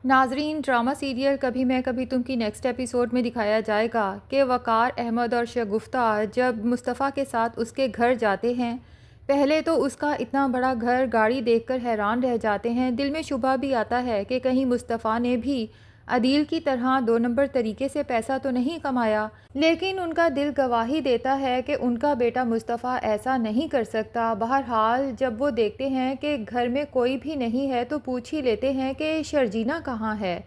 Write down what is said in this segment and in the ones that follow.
ناظرین، drama serial کبھی میں کبھی تم کی نیکسٹ ایپیسوڈ میں دکھایا جائے گا کہ وقار احمد اور شگفتہ جب مصطفیٰ کے ساتھ اس کے گھر جاتے ہیں، پہلے تو اس کا اتنا بڑا گھر گاڑی دیکھ کر حیران رہ جاتے ہیں۔ دل میں شبہ بھی آتا ہے کہ کہیں مصطفیٰ نے بھی عدیل کی طرح 2 نمبر طریقے سے پیسہ تو نہیں کمایا، لیکن ان کا دل گواہی دیتا ہے کہ ان کا بیٹا مصطفیٰ ایسا نہیں کر سکتا۔ بہرحال جب وہ دیکھتے ہیں کہ گھر میں کوئی بھی نہیں ہے تو پوچھ ہی لیتے ہیں کہ شرجینا کہاں ہے۔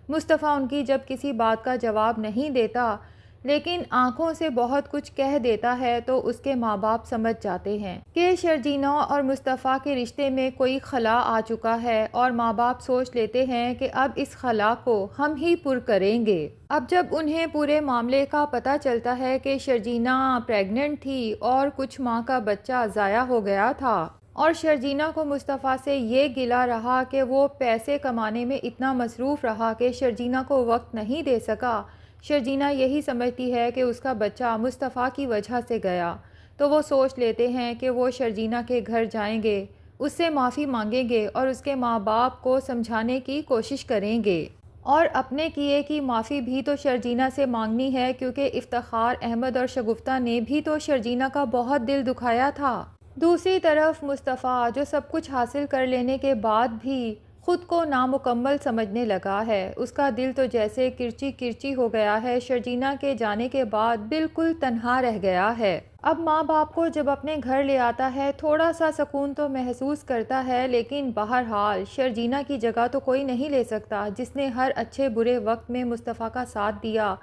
مصطفیٰ ان کی جب کسی بات کا جواب نہیں دیتا لیکن آنکھوں سے بہت کچھ کہہ دیتا ہے تو اس کے ماں باپ سمجھ جاتے ہیں کہ شرجینا اور مصطفیٰ کے رشتے میں کوئی خلا آ چکا ہے، اور ماں باپ سوچ لیتے ہیں کہ اب اس خلا کو ہم ہی پر کریں گے۔ اب جب انہیں پورے معاملے کا پتہ چلتا ہے کہ شرجینا پریگننٹ تھی اور کچھ ماہ کا بچہ ضائع ہو گیا تھا، اور شرجینا کو مصطفیٰ سے یہ گلہ رہا کہ وہ پیسے کمانے میں اتنا مصروف رہا کہ شرجینا کو وقت نہیں دے سکا، شرجینا یہی سمجھتی ہے کہ اس کا بچہ مصطفیٰ کی وجہ سے گیا، تو وہ سوچ لیتے ہیں کہ وہ شرجینا کے گھر جائیں گے، اس سے معافی مانگیں گے اور اس کے ماں باپ کو سمجھانے کی کوشش کریں گے، اور اپنے کیے کی معافی بھی تو شرجینا سے مانگنی ہے، کیونکہ افتخار احمد اور شگفتہ نے بھی تو شرجینا کا بہت دل دکھایا تھا۔ دوسری طرف مصطفیٰ جو سب کچھ حاصل کر لینے کے بعد بھی خود کو نامکمل سمجھنے لگا ہے، اس کا دل تو جیسے کرچی کرچی ہو گیا ہے، شرجینا کے جانے کے بعد بالکل تنہا رہ گیا ہے۔ اب ماں باپ کو جب اپنے گھر لے آتا ہے تھوڑا سا سکون تو محسوس کرتا ہے، لیکن بہرحال شرجینا کی جگہ تو کوئی نہیں لے سکتا جس نے ہر اچھے برے وقت میں مصطفیٰ کا ساتھ دیا،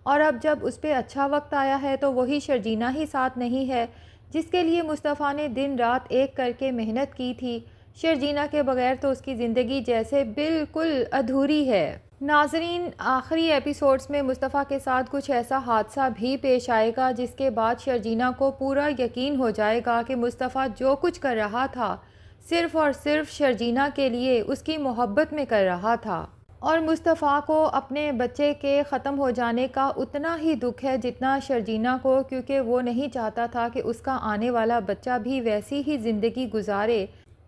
اور اب جب اس پہ اچھا وقت آیا ہے تو وہی شرجینا ہی ساتھ نہیں ہے جس کے لیے مصطفیٰ نے دن رات ایک کر کے محنت کی تھی۔ شرجینا کے بغیر تو اس کی زندگی جیسے بالکل ادھوری ہے۔ ناظرین، آخری ایپیسوڈز میں مصطفیٰ کے ساتھ کچھ ایسا حادثہ بھی پیش آئے گا جس کے بعد شرجینا کو پورا یقین ہو جائے گا کہ مصطفیٰ جو کچھ کر رہا تھا صرف اور صرف شرجینا کے لیے اس کی محبت میں کر رہا تھا، اور مصطفیٰ کو اپنے بچے کے ختم ہو جانے کا اتنا ہی دکھ ہے جتنا شرجینا کو، کیونکہ وہ نہیں چاہتا تھا کہ اس کا آنے والا بچہ بھی ویسی ہی زندگی گزارے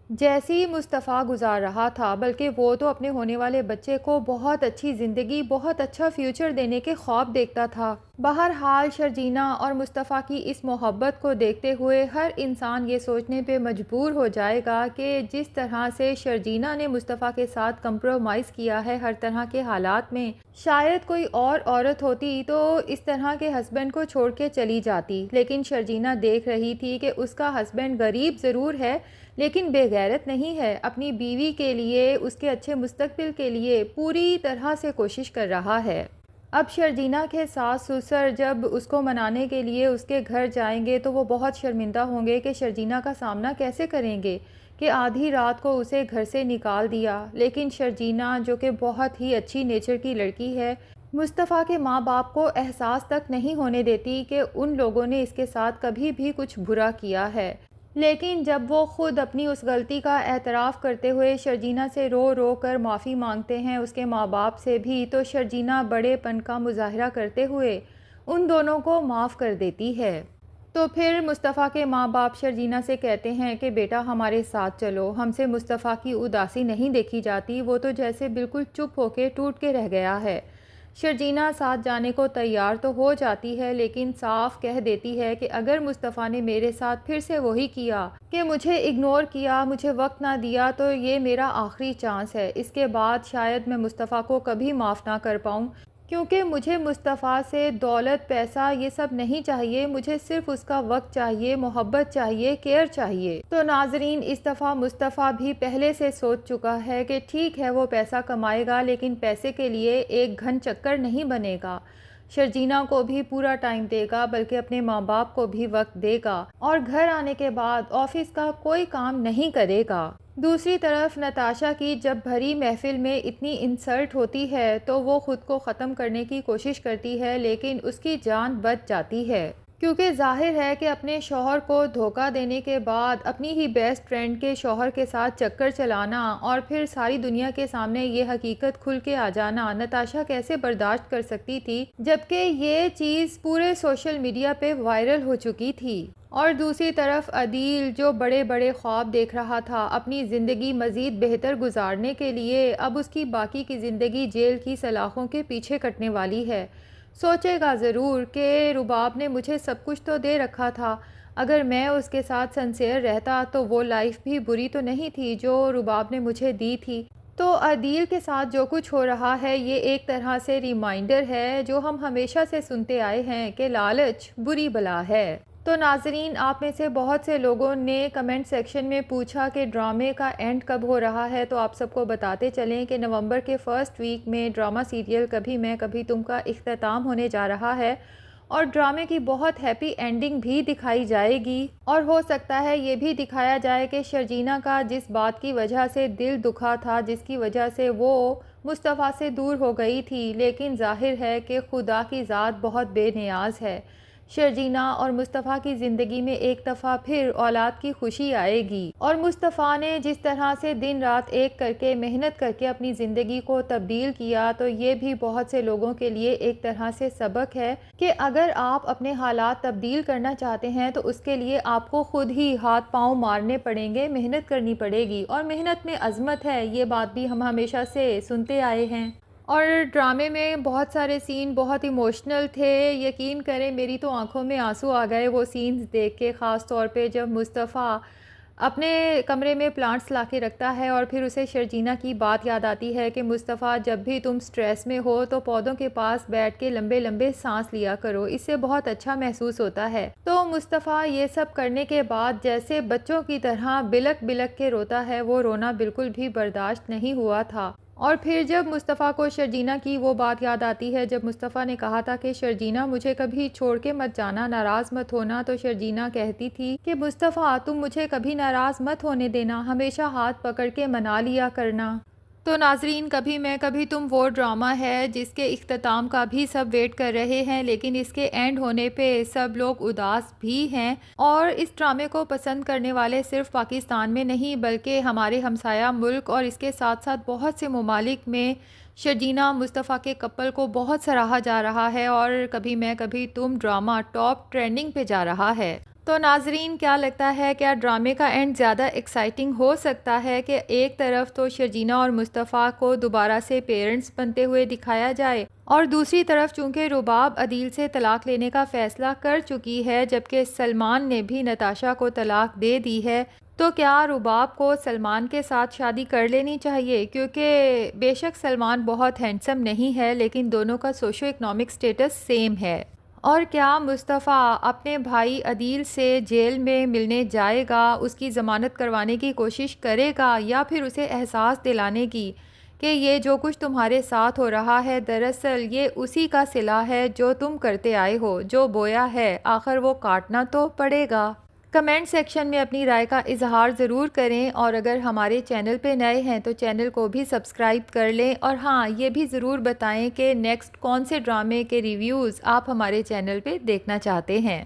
جیسی مصطفیٰ گزار رہا تھا، بلکہ وہ تو اپنے ہونے والے بچے کو بہت اچھی زندگی، بہت اچھا فیوچر دینے کے خواب دیکھتا تھا۔ بہرحال شرجینا اور مصطفیٰ کی اس محبت کو دیکھتے ہوئے ہر انسان یہ سوچنے پہ مجبور ہو جائے گا کہ جس طرح سے شرجینا نے مصطفیٰ کے ساتھ کمپرومائز کیا ہے ہر طرح کے حالات میں، شاید کوئی اور عورت ہوتی تو اس طرح کے ہسبینڈ کو چھوڑ کے چلی جاتی، لیکن شرجینا دیکھ رہی تھی کہ اس کا ہسبینڈ غریب ضرور ہے لیکن بے غیرت نہیں ہے، اپنی بیوی کے لیے، اس کے اچھے مستقبل کے لیے پوری طرح سے کوشش کر رہا ہے۔ اب شرجینا کے ساس سسر جب اس کو منانے کے لیے اس کے گھر جائیں گے تو وہ بہت شرمندہ ہوں گے کہ شرجینا کا سامنا کیسے کریں گے کہ آدھی رات کو اسے گھر سے نکال دیا، لیکن شرجینا جو کہ بہت ہی اچھی نیچر کی لڑکی ہے، مصطفیٰ کے ماں باپ کو احساس تک نہیں ہونے دیتی کہ ان لوگوں نے اس کے ساتھ کبھی بھی کچھ برا کیا ہے، لیکن جب وہ خود اپنی اس غلطی کا اعتراف کرتے ہوئے شرجینا سے رو رو کر معافی مانگتے ہیں، اس کے ماں باپ سے بھی، تو شرجینا بڑے پن کا مظاہرہ کرتے ہوئے ان دونوں کو معاف کر دیتی ہے۔ تو پھر مصطفیٰ کے ماں باپ شرجینا سے کہتے ہیں کہ بیٹا ہمارے ساتھ چلو، ہم سے مصطفیٰ کی اداسی نہیں دیکھی جاتی، وہ تو جیسے بالکل چپ ہو کے ٹوٹ کے رہ گیا ہے۔ شرجینا ساتھ جانے کو تیار تو ہو جاتی ہے لیکن صاف کہہ دیتی ہے کہ اگر مصطفیٰ نے میرے ساتھ پھر سے وہی کیا کہ مجھے اگنور کیا، مجھے وقت نہ دیا، تو یہ میرا آخری چانس ہے، اس کے بعد شاید میں مصطفیٰ کو کبھی معاف نہ کر پاؤں، کیونکہ مجھے مصطفیٰ سے دولت، پیسہ یہ سب نہیں چاہیے، مجھے صرف اس کا وقت چاہیے، محبت چاہیے، کیئر چاہیے۔ تو ناظرین، اس دفعہ مصطفیٰ بھی پہلے سے سوچ چکا ہے کہ ٹھیک ہے وہ پیسہ کمائے گا لیکن پیسے کے لیے ایک گھن چکر نہیں بنے گا، شرجینا کو بھی پورا ٹائم دے گا، بلکہ اپنے ماں باپ کو بھی وقت دے گا، اور گھر آنے کے بعد آفس کا کوئی کام نہیں کرے گا۔ دوسری طرف نتاشا کی جب بھری محفل میں اتنی انسلٹ ہوتی ہے تو وہ خود کو ختم کرنے کی کوشش کرتی ہے، لیکن اس کی جان بچ جاتی ہے، کیونکہ ظاہر ہے کہ اپنے شوہر کو دھوکہ دینے کے بعد اپنی ہی بیسٹ فرینڈ کے شوہر کے ساتھ چکر چلانا اور پھر ساری دنیا کے سامنے یہ حقیقت کھل کے آ جانا نتاشا کیسے برداشت کر سکتی تھی، جبکہ یہ چیز پورے سوشل میڈیا پہ وائرل ہو چکی تھی۔ اور دوسری طرف عدیل جو بڑے بڑے خواب دیکھ رہا تھا اپنی زندگی مزید بہتر گزارنے کے لیے، اب اس کی باقی کی زندگی جیل کی سلاخوں کے پیچھے کٹنے والی ہے۔ سوچے گا ضرور کہ رباب نے مجھے سب کچھ تو دے رکھا تھا، اگر میں اس کے ساتھ سنسیئر رہتا تو وہ لائف بھی بری تو نہیں تھی جو رباب نے مجھے دی تھی۔ تو عدیل کے ساتھ جو کچھ ہو رہا ہے یہ ایک طرح سے ریمائنڈر ہے جو ہم ہمیشہ سے سنتے آئے ہیں کہ لالچ بری بلا ہے۔ تو ناظرین، آپ میں سے بہت سے لوگوں نے کمنٹ سیکشن میں پوچھا کہ ڈرامے کا اینڈ کب ہو رہا ہے، تو آپ سب کو بتاتے چلیں کہ نومبر کے فرسٹ ویک میں ڈرامہ سیریل کبھی میں کبھی تم کا اختتام ہونے جا رہا ہے، اور ڈرامے کی بہت ہیپی اینڈنگ بھی دکھائی جائے گی، اور ہو سکتا ہے یہ بھی دکھایا جائے کہ شرجینہ کا جس بات کی وجہ سے دل دکھا تھا، جس کی وجہ سے وہ مصطفیٰ سے دور ہو گئی تھی، لیکن ظاہر ہے کہ خدا کی ذات بہت بے نیاز ہے، شرجینہ اور مصطفیٰ کی زندگی میں ایک دفعہ پھر اولاد کی خوشی آئے گی، اور مصطفیٰ نے جس طرح سے دن رات ایک کر کے محنت کر کے اپنی زندگی کو تبدیل کیا، تو یہ بھی بہت سے لوگوں کے لیے ایک طرح سے سبق ہے کہ اگر آپ اپنے حالات تبدیل کرنا چاہتے ہیں تو اس کے لیے آپ کو خود ہی ہاتھ پاؤں مارنے پڑیں گے، محنت کرنی پڑے گی، اور محنت میں عظمت ہے، یہ بات بھی ہم ہمیشہ سے سنتے آئے ہیں۔ اور ڈرامے میں بہت سارے سین بہت ایموشنل تھے، یقین کریں میری تو آنکھوں میں آنسو آ گئے وہ سینز دیکھ کے، خاص طور پہ جب مصطفیٰ اپنے کمرے میں پلانٹس لا کے رکھتا ہے اور پھر اسے شرجینہ کی بات یاد آتی ہے کہ مصطفیٰ جب بھی تم سٹریس میں ہو تو پودوں کے پاس بیٹھ کے لمبے لمبے سانس لیا کرو، اس سے بہت اچھا محسوس ہوتا ہے۔ تو مصطفیٰ یہ سب کرنے کے بعد جیسے بچوں کی طرح بلک بلک کے روتا ہے، وہ رونا بالکل بھی برداشت نہیں ہوا تھا۔ اور پھر جب مصطفیٰ کو شرجینہ کی وہ بات یاد آتی ہے جب مصطفیٰ نے کہا تھا کہ شرجینہ مجھے کبھی چھوڑ کے مت جانا، ناراض مت ہونا، تو شرجینہ کہتی تھی کہ مصطفیٰ تم مجھے کبھی ناراض مت ہونے دینا، ہمیشہ ہاتھ پکڑ کے منا لیا کرنا۔ تو ناظرین، کبھی میں کبھی تم وہ ڈرامہ ہے جس کے اختتام کا بھی سب ویٹ کر رہے ہیں، لیکن اس کے اینڈ ہونے پہ سب لوگ اداس بھی ہیں، اور اس ڈرامے کو پسند کرنے والے صرف پاکستان میں نہیں بلکہ ہمارے ہمسایہ ملک اور اس کے ساتھ ساتھ بہت سے ممالک میں شرجینہ مصطفیٰ کے کپل کو بہت سراہا جا رہا ہے، اور کبھی میں کبھی تم ڈرامہ ٹاپ ٹرینڈنگ پہ جا رہا ہے۔ تو ناظرین، کیا لگتا ہے کیا ڈرامے کا اینڈ زیادہ ایکسائٹنگ ہو سکتا ہے کہ ایک طرف تو شرجینہ اور مصطفیٰ کو دوبارہ سے پیرنٹس بنتے ہوئے دکھایا جائے، اور دوسری طرف چونکہ رباب عدیل سے طلاق لینے کا فیصلہ کر چکی ہے جبکہ سلمان نے بھی نتاشا کو طلاق دے دی ہے، تو کیا رباب کو سلمان کے ساتھ شادی کر لینی چاہیے؟ کیونکہ بے شک سلمان بہت ہینڈسم نہیں ہے لیکن دونوں کا سوشو اکنامک سٹیٹس سیم ہے۔ اور کیا مصطفیٰ اپنے بھائی عدیل سے جیل میں ملنے جائے گا، اس کی ضمانت کروانے کی کوشش کرے گا، یا پھر اسے احساس دلانے کی کہ یہ جو کچھ تمہارے ساتھ ہو رہا ہے دراصل یہ اسی کا صلہ ہے جو تم کرتے آئے ہو، جو بویا ہے آخر وہ کاٹنا تو پڑے گا۔ کمنٹ سیکشن میں اپنی رائے کا اظہار ضرور کریں، اور اگر ہمارے چینل پہ نئے ہیں تو چینل کو بھی سبسکرائب کر لیں، اور ہاں یہ بھی ضرور بتائیں کہ نیکسٹ کون سے ڈرامے کے ریویوز آپ ہمارے چینل پہ دیکھنا چاہتے ہیں۔